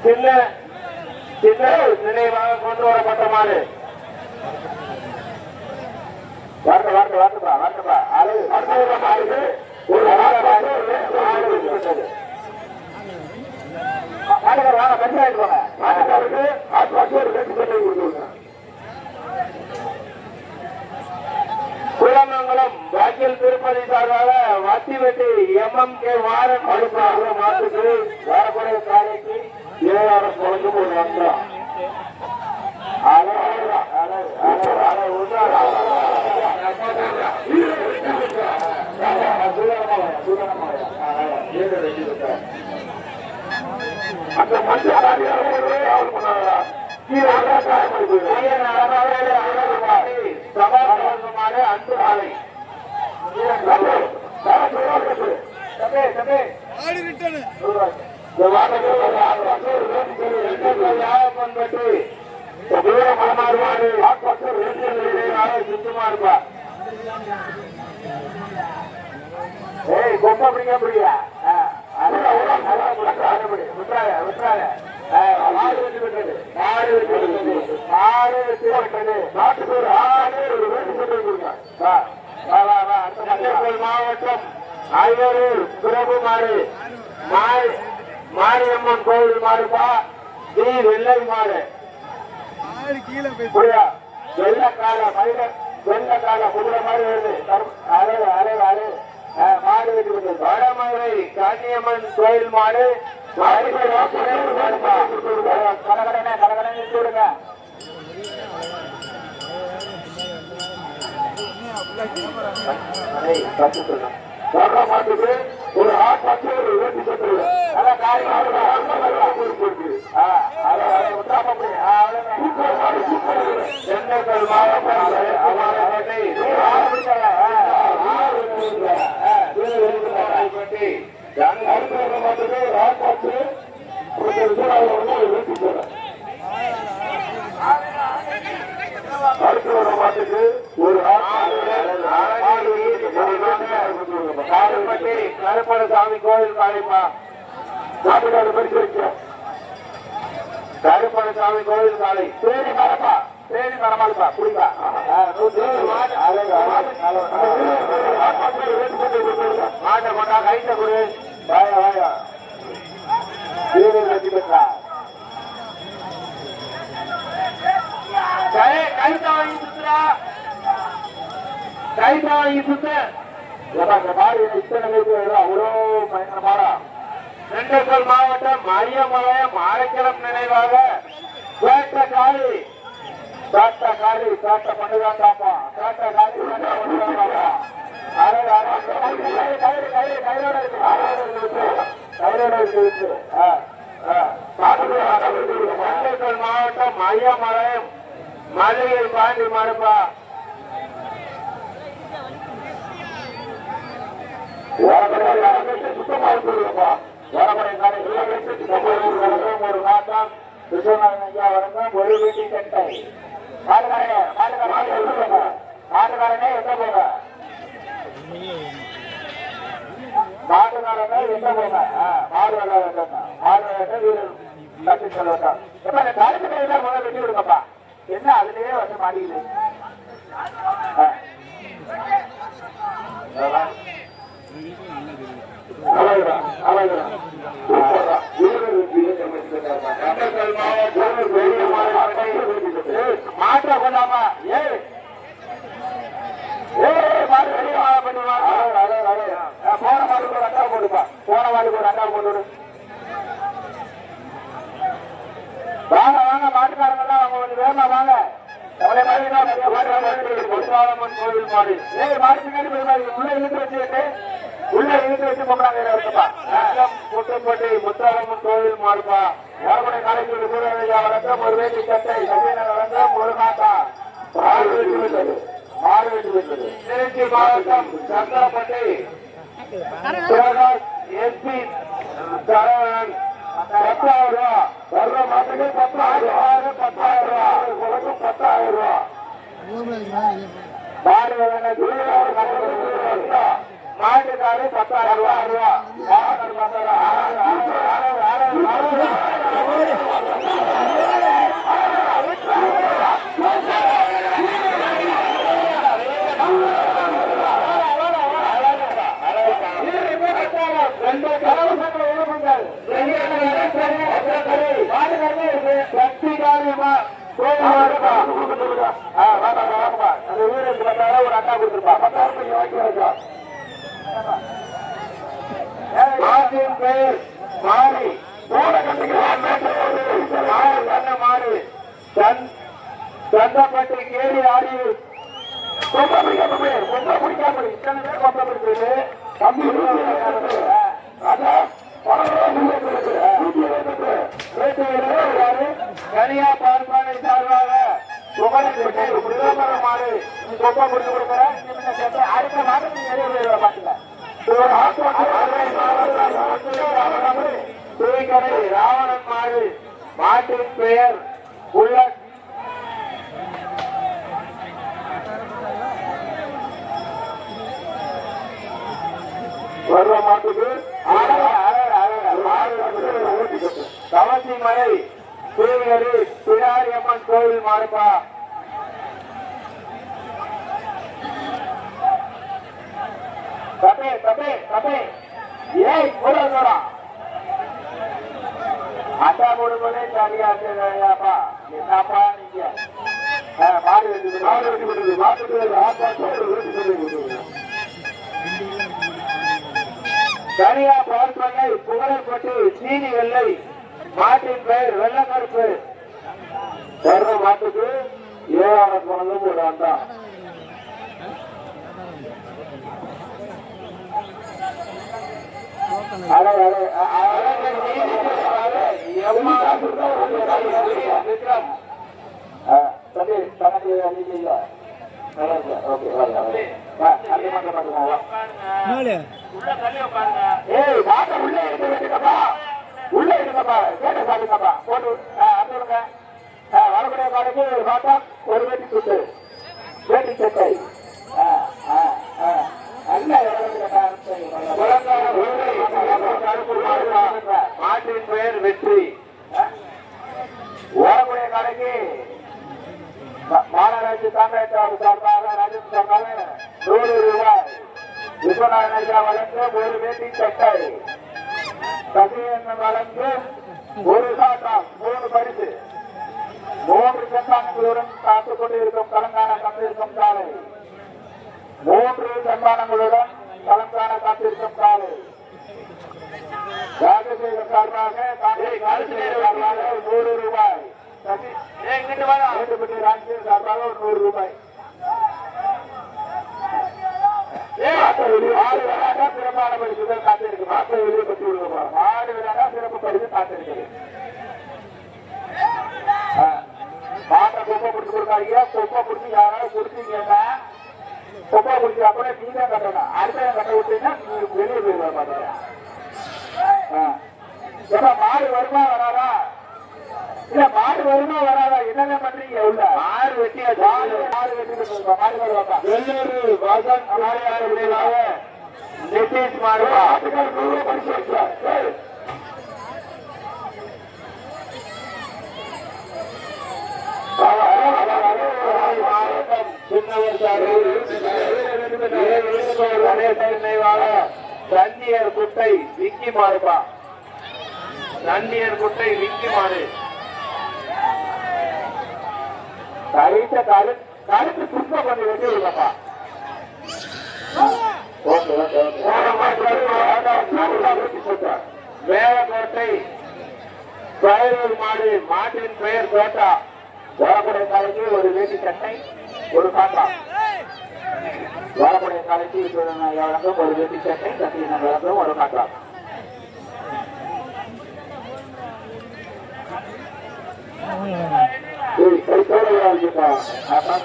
சின்ன சின்ன நினைவாக கொண்டு வரப்பட்ட மாடு. வரட்டுப்பா அது மாடு ஒரு வாங்க பஞ்சாயத்து போங்க. மாட்டுக்காருக்கு ஒரு 2 கட்டை கொடுத்துருங்க. குளமங்கலம் வாக்கில் திருப்பதி சார்பாக வத்திவெட்டி MMK வாரன் அனுப்பாக மாட்டுக்கு வரக்கூடிய காலைக்கு 7,000 குறைஞ்சு ஒரு வந்தோம். அந்த அன்பு ஆலை சுத்தமா இருப்பா. ஏய் கொம்ப அப்படிங்க புரியா மாவட்டம் ஆய்வூர் பிரபு மாடு மாரியம்மன் கோவில் மாடுப்பா. வெள்ளை மாடு வெள்ளக்கால குதிரை மாதிரி வருது. மாடு வெட்டி வடமதுரை காஞ்சியம்மன் கோயில் மாடு கடகடனை விடுங்க. மாட்டுக்கு ஒரு திண்டுக்கல் மாவட்டம் மாட்டுக்கு ஒரு கருப்பணசாமி கோவில் காளிப்பா. கருப்பணசாமி கோவில் காளை தேடி மரப்பா. தேடி மரமாப்பா குடிப்பா. மாட்டை கொண்டா கைட்ட குடு. வாயா வாயா வெற்றி பெற்றா. கைட்ட வாங்கி சுத்துறா. கைட்ட வாங்கி சுத்த அவ்வளோ பயங்கரமாடா. திண்டுக்கல் மாவட்டம் மரியமலையம் ஆரைக்கிழம் நினைவாக காட்ட பண்ணுதான் பாப்பா. காட்ட காலி பண்ணுதான். திண்டுக்கல் மாவட்டம் மரியமலையம் மல்லிகை பாண்டி மாடுப்பா. சுத்தமா இருக்குப்பா. ஒரு நாட்டம் விஸ்வநாதன் ஐயா வணக்கம். ஒரு வீட்டி கட்டை மாட்டுக்காரனே எட்ட போங்க. மாட்டுக்காரனே எட்ட போங்க. மாடு வெட்ட வீரர் கட்டி சொல்லுங்க. காலத்துக்கு முதல் வெட்டி விடுங்கப்பா. என்ன அதுலயே வந்து மாடிக்குது. மாற்ற கொண்டாமா. போன மாட்டுக்கு ஒரு அண்டா போடுப்பா. போன மாட்டுக்கு ஒரு அண்டா போட்டு வாங்க வாங்க. மாட்டுக்காரங்கெல்லாம் அவங்க கொஞ்சம் வேகமா வாங்க. கோவில் மாடு மாடு பின்னாடி உள்ள இழுத்து வச்சு முட்டுப்பட்டி முத்தாரம்மன் கோவில் மாடுப்பா. ஏற்படை காலேஜ் சூழலையா வழக்கம். ஒரு வேட்டி கட்டை வழக்கம். ஒரு நாட்டா மாடு வெட்டி விட்டது. திருச்சி மாவட்டம் சந்திரப்பட்டி எஸ்பி சரவணன் 10,000 ரூபா. வர்ற மாட்டுக்கு 10,000 ரூபா. 10,000 ரூபா. மாட்டுக்காரு 10,000 ரூபா. 2 கலவசங்களை எழுப்புங்கள். சக்தி காரியமா அந்த வீரருக்கு ஒரு அண்ணா கொடுத்துருப்பா 10,000 வாங்கி வச்சா பெயர் மாறி மாறி சந்தப்பட்டு கேடி ஆடி கொம்ப பிடிக்காம இத்தனை பேர் கொம்ப பிடிச்சது தம்பி தனியா பார்ப்பானை சார்பாக மாடு கொம்ப பிடிச்சு கொடுக்குறேன். அடுத்த மாதம் நிறைய பாட்டுல ராவணன் மாடு மாட்டின் பெயர் உள்ள வர்ற மாட்டுக்கு கவசி மலை சூரியரி பிடாரி அம்மன் கோவில் மாடுப்பா. தப்பே தப்பே தப்பே ஏய் போடா அட்டா போடும்போதே சரியாப்பா என்னப்பா நீங்க மாடு வெட்டி மாட்டுக்கு தனியா பார்ப்பனை புகழப்பட்டு சீனி வெள்ளை மாட்டின் பெயர் வெள்ள கருப்பு வர்ற மாட்டுக்கு 7,000 பணம் ஒரு அண்டா. உள்ள எடுக்கப்பா கேட்ட சாப்பிடுங்கப்பா போட்டு அனுப்புங்க. வரக்கூடிய காலைக்கு ஒரு பாட்டா ஒரு வேட்டி சுட்டு வேட்டி சட்டை மாட்டின் பெயர் வெற்றி. வரக்கூடிய காலைக்கு மாநகராட்சி காங்கிரஸ் சார்பாக ராஜன் சார்பாக 100 ரூபாய் விஸ்வநாதன் ஐயா வழங்கும் ஒரு வேட்டி சட்டை சசியன் வழங்கும் ஒரு சாட்டம் 3 பரிசு 3 சன்மானங்களுடன் காத்துக் கொண்டிருக்கும் தெலங்கானா காத்திருக்கும் சாலை 3 சன்மானங்களுடன் தெலங்கானா காத்திருக்கும் சாலை ராஜசேகர் சார்பாக 100 ரூபாய் ராஜசேகர் சார்பாக 100 ரூபாய். சிறப்பான பரிசுகள் காத்திருக்கு. மாட்டை வெளியே பற்றி விடுவோம். மாடு விளையாடா சிறப்பு பரிசு காத்திருக்குது. மாட்டை கொப்பை பிடிச்சு கொடுக்காதீங்க. கொப்பை பிடிச்சி யாராவது கொடுத்தீங்கன்னா கொப்பை பிடிச்சி அப்புறம் நீங்க கட்டணும். அடுத்த கட்ட விட்டீங்கன்னா வெளியே போயிருவா பாத்தீங்க. மாடு வருமா வராதா? இல்ல மாடு வருமா வராதா? என்னென்ன பண்றீங்க? உள்ள மாடு வெட்டியா மாடு வெட்டி மாடு வருவாங்க. வெள்ளூர் வாசன் நிதிஷ் மாடுவா தண்ணியர் குட்டை விக்கி மாடுப்பா. தண்ணியர் குட்டை விக்கி மாடு கருத்து சுத்தம் பண்ணி வெட்டி விடுங்கப்பா. வேலக்கோட்டை பயிரூர் மாடு மாட்டின் பெயர் கோட்டா. வரக்கூடிய காலைக்கு ஒரு வேட்டி சட்டை ஒரு காட்டா. வரக்கூடிய காலைக்கு வழங்கும் ஒரு வேட்டி சட்டை சத்தியன வழங்கும் ஒரு காட்டா.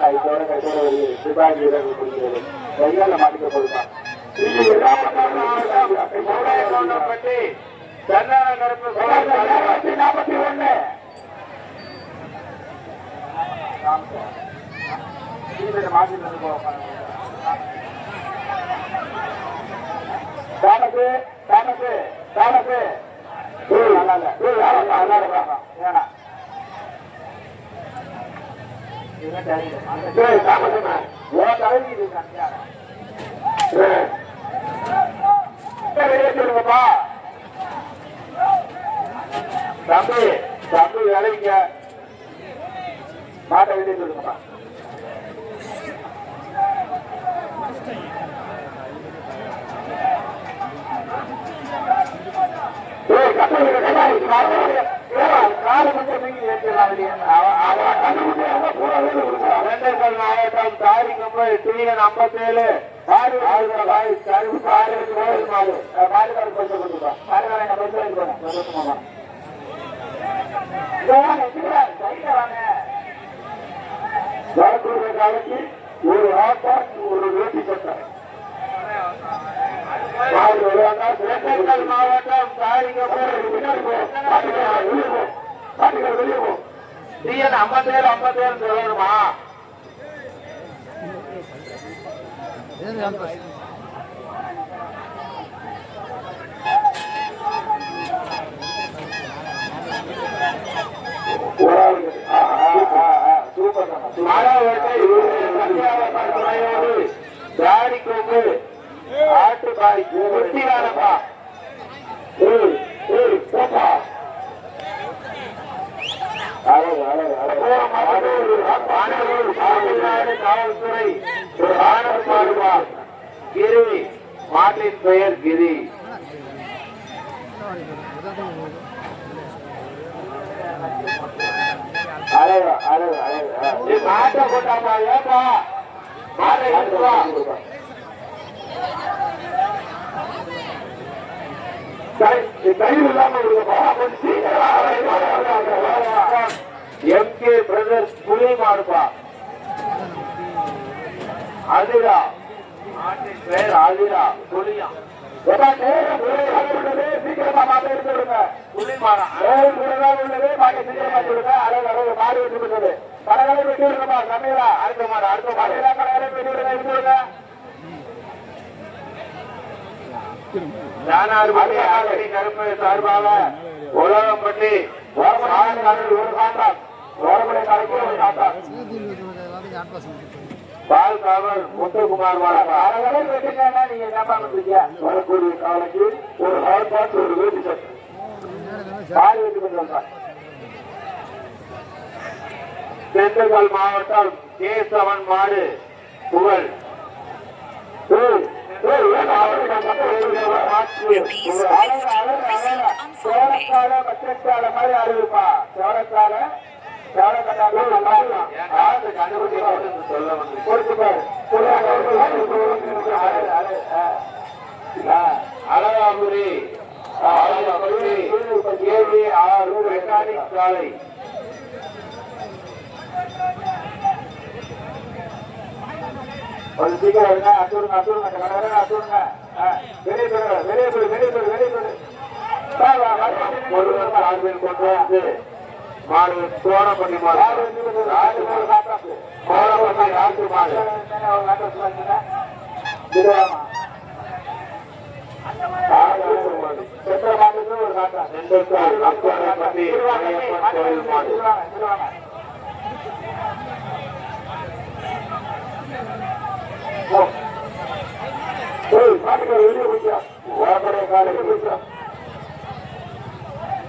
கைத்தோட கைத்தோட சிபாஜி குடிக்கிறது கையால மாட்டிக்க போதுதான். வெளியே சொல்லுங்கப்பா. தம்பி தம்பி விளைவிங்க மாட்டை வெளியே சொல்லுங்கப்பா. மாவட்டம் தாரிக்கம்பு டிஎன் 57 காலத்தில் ஒரு ஆட்டா ஒரு வேட்டி சட்டை. மாவட்டம் தாரிக்கம்பு வெளியே போ டிஎன் 57 சொல்லணுமா? தாரிக்கொம்பு ஆட்டுப்பாய் குட்டியானப்பா காவல்துறை கிரி மாட்டின் பெயர் கிரி. மாட்டை போட்டாப்பா ஏப்பா மாட்டை கையில் இல்லாம எம்கே பிரதர்ஸ் புலி மாடுப்பா அதிரா மாட்டின் பெயர் அதிரா புலியா. சீக்கிரமா மாட்டை எடுத்து விடுங்க. புலி மாடா உள்ளது மாட்டை சீக்கிரமா கொடுங்க. அழகு மாடு வெட்டி விடுறது கடகளை வெட்டி விடுங்கப்பா. சமையலா அடுத்த மாடு அடுத்த மாடு கடகளை வெட்டி விடுங்க. எடுத்து விடுங்க. கருப்பு சார்பாக உலகம்பட்டி பால் காவல் முத்துக்குமார் நீங்க என்ன பண்ணுறீங்க? வரக்கூடிய காலைக்கு ஒரு ஹாட் பாக்ஸ் ஒரு வீட்டு சட்டை பால் வெட்டி கொண்டு திண்டுக்கல் மாவட்டம் கேசவன் மாடு புகழ் மாதிரி அறிவிப்பா. அழகாபுரி மெக்கானிக் சாலை ஒரு சீக்கிரம் அசுருங்க அசுருங்க அசுருங்க வெளியே கொண்டு வந்து மாடு சோழப்பட்டி மாடு சோழப்பட்டி ராசு மாடு ஒரு காட்டா கோயில் மாடு வெளியே போய்க்கா. ஓரப்படைய காலைக்கு போய்க்கா.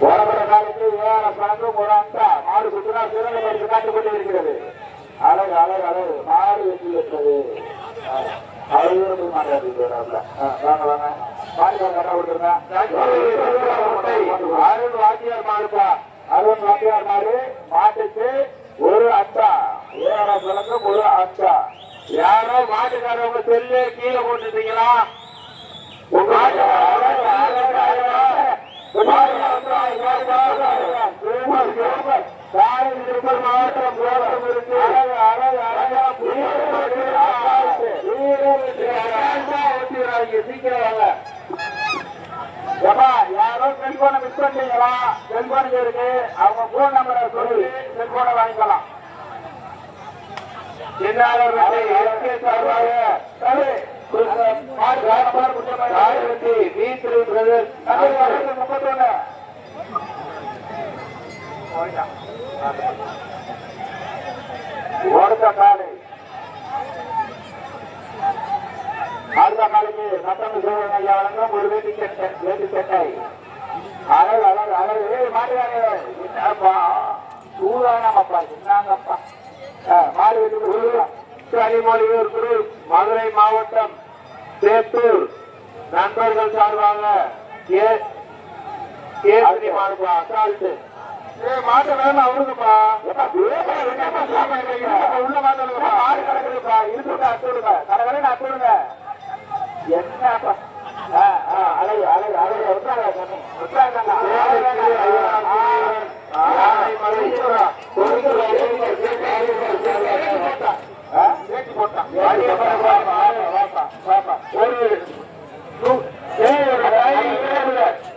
ஓரப்பட காலத்தில் ஏற பணக்கும் ஒரு அண்டா மாடு குத்துனா சிறந்த மருந்து காட்டுக் கொண்டே இருக்கிறது. அழகு அழகு அழகு மாடு வெற்றி பெற்றது. அழகு போய் மாட்டாது. வாங்க வாங்க மாடு கட்டா கொடுத்துருங்க. அருண் வாத்தியார் மாடுப்பா. அருண் வாத்தியார் மாடு மாட்டுக்கு ஒரு அண்டா ஏற பழக்கம் ஒரு அண்டா. யாரோ மாட்டுக்காரவங்க செல்லு கீழே போட்டுட்டீங்களா? மாவட்டம் சீக்கிரம் வாங்க. யாரோ செல்போனை மிஸ் பண்ணீங்களா? செல்போன் இருக்கு, அவங்க போன் நம்பரை சொல்லி செல்போனை வாங்கிக்கலாம். அடுத்த காலைக்கு சட்டம் வழங்கும் ஒரு வேட்டி சட்டை அழகு அழகு அழகு மாட்டுக்காரே என்னப்பா சூதானப்பா என்னங்கப்பா மாடு வீட்டு கனிமொழியூர் குரு மதுரை மாவட்டம் சேத்தூர் நண்பர்கள் சார்பாக கேசரி மாடுப்பா அசால்ட்டு மாட்டு வேலை அவருக்குப்பா உள்ள மாட்டா மாடு கிடக்குதுப்பா இருக்குங்க அத்துடுங்க கடற்கரை அத்துடுங்க என்னப்பா அழகு அழகு அழகு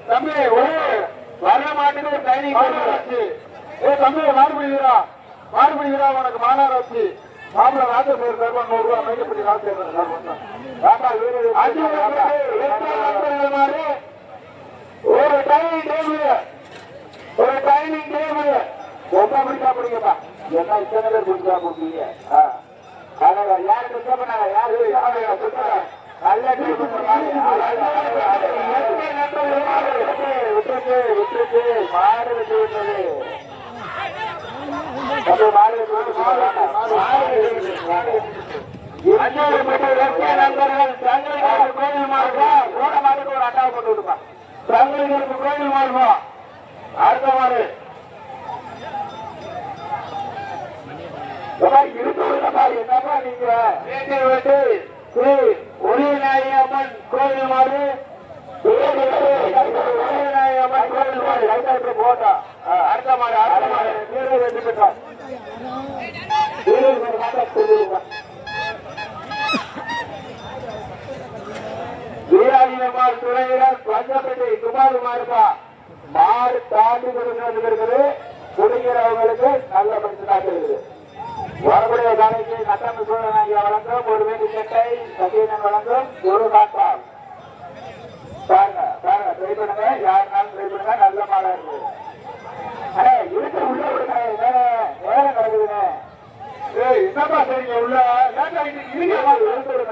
தம்பி வர மாட்டுக்கு ட்ரைனிங் தம்பி மாறுபடுகிறா மாறுபடுகிறா உனக்கு மாநாடு வச்சு மாப்பிள்ள நாட்டு பேர் தருவான் 100 ரூபாய் மைக்கப்படி நாட்டு ஒரு ட்ரைனிங் டேபிள் ஒரு ட்ரைனிங் டேபிள் ரொம்ப பிடிக்கா பிடிக்கப்பா என்ன இத்தனை பேர் பிடிச்சா கொடுத்தீங்க யாரு பிடிச்சா பண்ணாங்க யாரு நல்ல விட்டுருக்கு விட்டுருக்கு மாடு விட்டு விட்டது கோயில் மாடுப்பா ஓட மாட்டுக்கு ஒரு அட்டாவை போட்டு விடுப்பா சங்கலிகருக்கு கோயில் மாடுப்பா அடுத்த மாடு என்னப்பா நீங்க வீட்டு ஒளிநாயகி அம்மன் கோயில் மாடு ஒளிநாயகி அம்மன் கோயில் மாடு லைட்டாட்டு போட்டா அடுத்த மாடு அடுத்த மாடு வீரர் வெற்றி பெற்றார் வீராஜியம்மாள் துறையினர் பஞ்சப்பட்டி குமார் மாடுப்பா மாடு தாண்டி கொடுக்கிறது இருக்குது குடிக்கிறவங்களுக்கு நல்ல பரிசுதாக இருக்குது வரக்கூடிய காலைக்கு நட்டம் சூழனாகிய வழங்கும் ஒரு வேண்டி சட்டை சகீனன் வழங்கும் ஒரு காட்டால் பாருங்க பாருங்க ட்ரை பண்ணுங்க யாருனாலும் ட்ரை பண்ணுங்க நல்ல மாடா இருக்கு அடே இருக்கு உள்ள விடுங்க வேலை நடக்குதுங்க என்னப்பா சரிங்க உள்ள இருக்கு